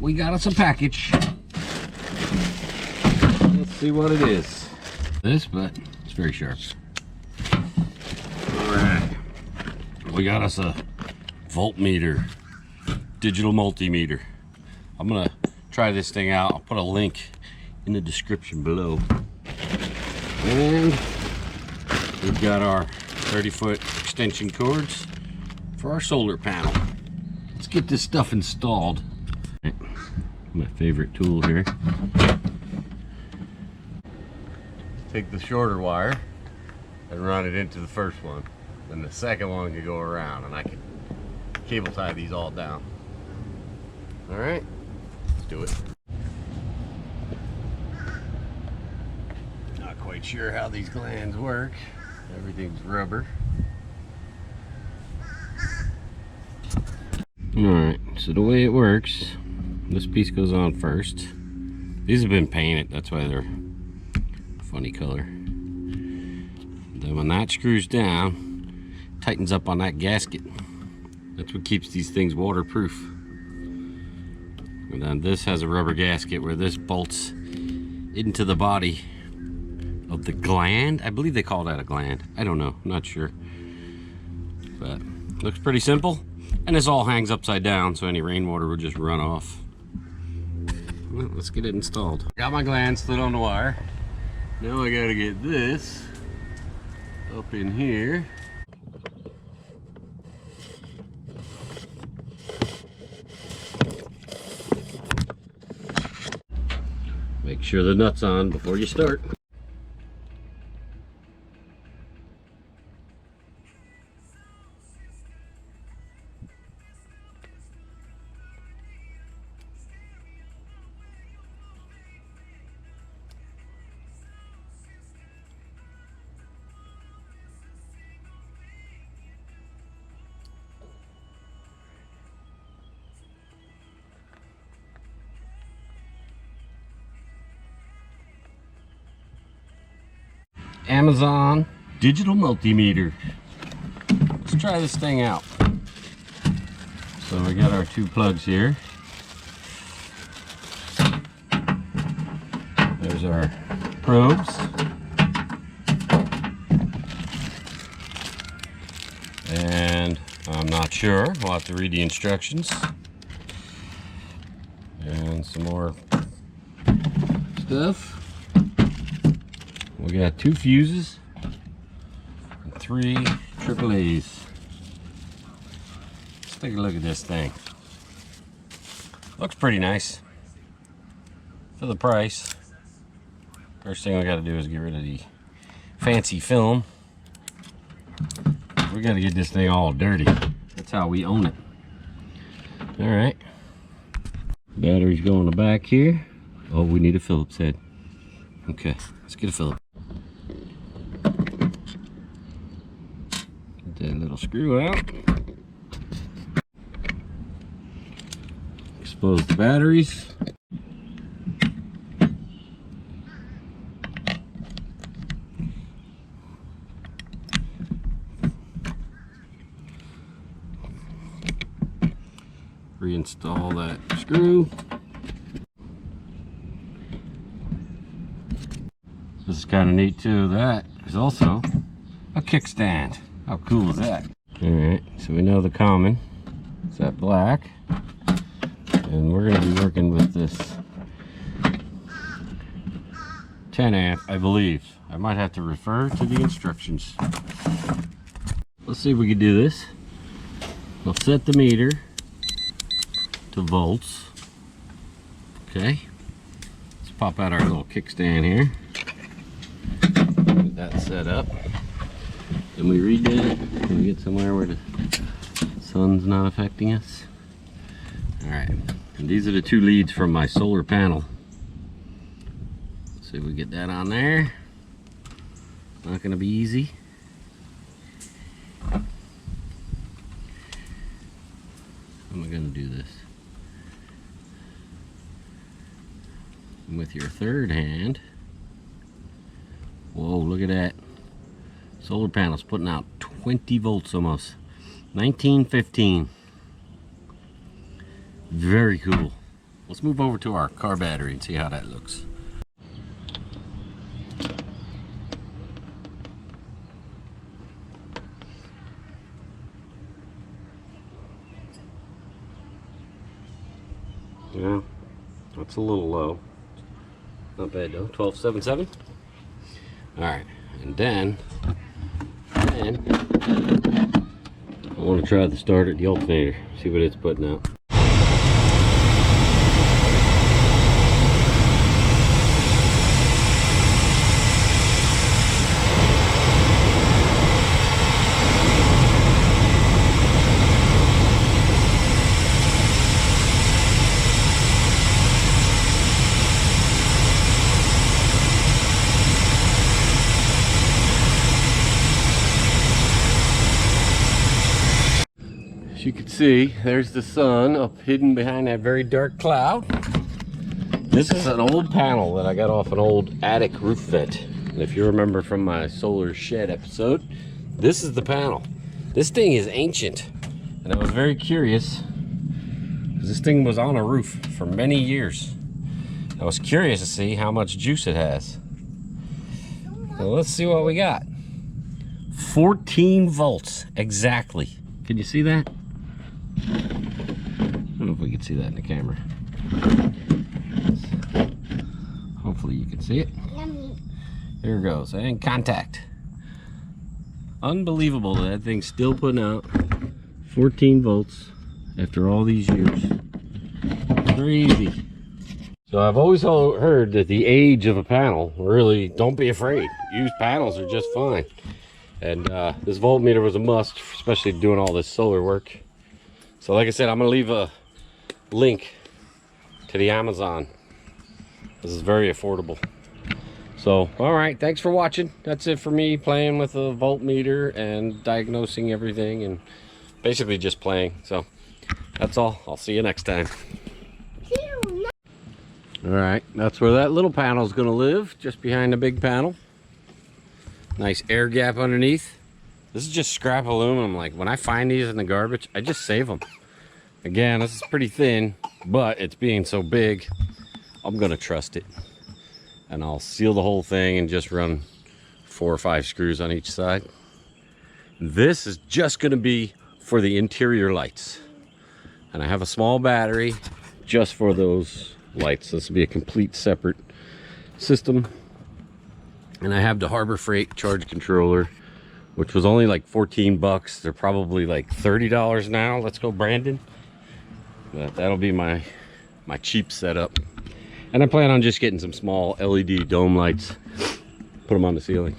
we got us a package. Let's see what it is. This, but it's very sharp. All right, we got us a voltmeter, digital multimeter. I'm gonna try this thing out. I'll put a link in the description below. And we've got our 30-foot extension cords for our solar panel. Let's get this stuff installed. My favorite tool here. Take the shorter wire and run it into the first one. Then the second one can go around, and I can cable tie these all down. All right, let's do it. Not quite sure how these glands work. Everything's rubber. Alright, so the way it works, this piece goes on first. These have been painted, that's why they're a funny color. Then when that screws down, tightens up on that gasket. That's what keeps these things waterproof. And then this has a rubber gasket where this bolts into the body of the gland. I believe they call that a gland. I don't know, I'm not sure. But looks pretty simple. And this all hangs upside down, so any rainwater will just run off. Well, let's get it installed. Got my gland slid on the wire. Now I gotta get this up in here. Make sure the nut's on before you start. Amazon digital multimeter. Let's try this thing out. So we got our two plugs here. There's our probes. And I'm not sure. We'll have to read the instructions. And some more stuff. We got 2 fuses and 3 AAAs. Let's take a look at this thing. Looks pretty nice for the price. First thing we got to do is get rid of the fancy film. We got to get this thing all dirty. That's how we own it. All right. Batteries go in the back here. Oh, we need a Phillips head. Okay, let's get a Phillips. That little screw out. Expose the batteries. Reinstall that screw. This is kind of neat too. That is also a kickstand. How cool is that? Alright, so we know the common is that black. And we're going to be working with this 10 amp, I believe. I might have to refer to the instructions. Let's see if we can do this. We'll set the meter to volts. Okay. Let's pop out our little kickstand here. Get that set up. Then we read that. Can we get somewhere where the sun's not affecting us? Alright. And these are the 2 leads from my solar panel. Let's see if we get that on there. Not going to be easy. How am I going to do this? And with your third hand. Whoa, look at that. Solar panels putting out 20 volts almost. 1915. Very cool. let's move over to our car battery and see how that looks. Yeah, that's a little low. Not bad though. 1277. All right, and then I want to try the starter, the alternator, see what it's putting out. As you can see, there's the sun up hidden behind that very dark cloud. This is an old panel that I got off an old attic roof vent. And if you remember from my solar shed episode, this is the panel. This thing is ancient. And I was very curious, because this thing was on a roof for many years. I was curious to see how much juice it has. So let's see what we got. 14 volts, exactly. Can you see that? I don't know if we can see that in the camera. Hopefully you can see it. Here it goes, and contact. Unbelievable that thing's still putting out 14 volts after all these years. Crazy. So I've always heard that the age of a panel, really, don't be afraid. Used panels are just fine. And this voltmeter was a must, especially doing all this solar work. So like I said, I'm gonna leave a link to the Amazon. This is very affordable. So, all right, thanks for watching. That's it for me playing with a voltmeter and diagnosing everything and basically just playing. So that's all. I'll see you next time. All right, that's where that little panel is gonna live, just behind the big panel. Nice air gap underneath. This is just scrap aluminum. Like when I find these in the garbage, I just save them. Again, this is pretty thin, but it's being so big, I'm gonna trust it. And I'll seal the whole thing and just run 4 or 5 screws on each side. This is just gonna be for the interior lights. And I have a small battery just for those lights. This will be a complete separate system. And I have the Harbor Freight charge controller, which was only like 14 bucks. They're probably like $30 now. Let's go, Brandon. But that'll be my cheap setup. And I plan on just getting some small LED dome lights, put them on the ceiling.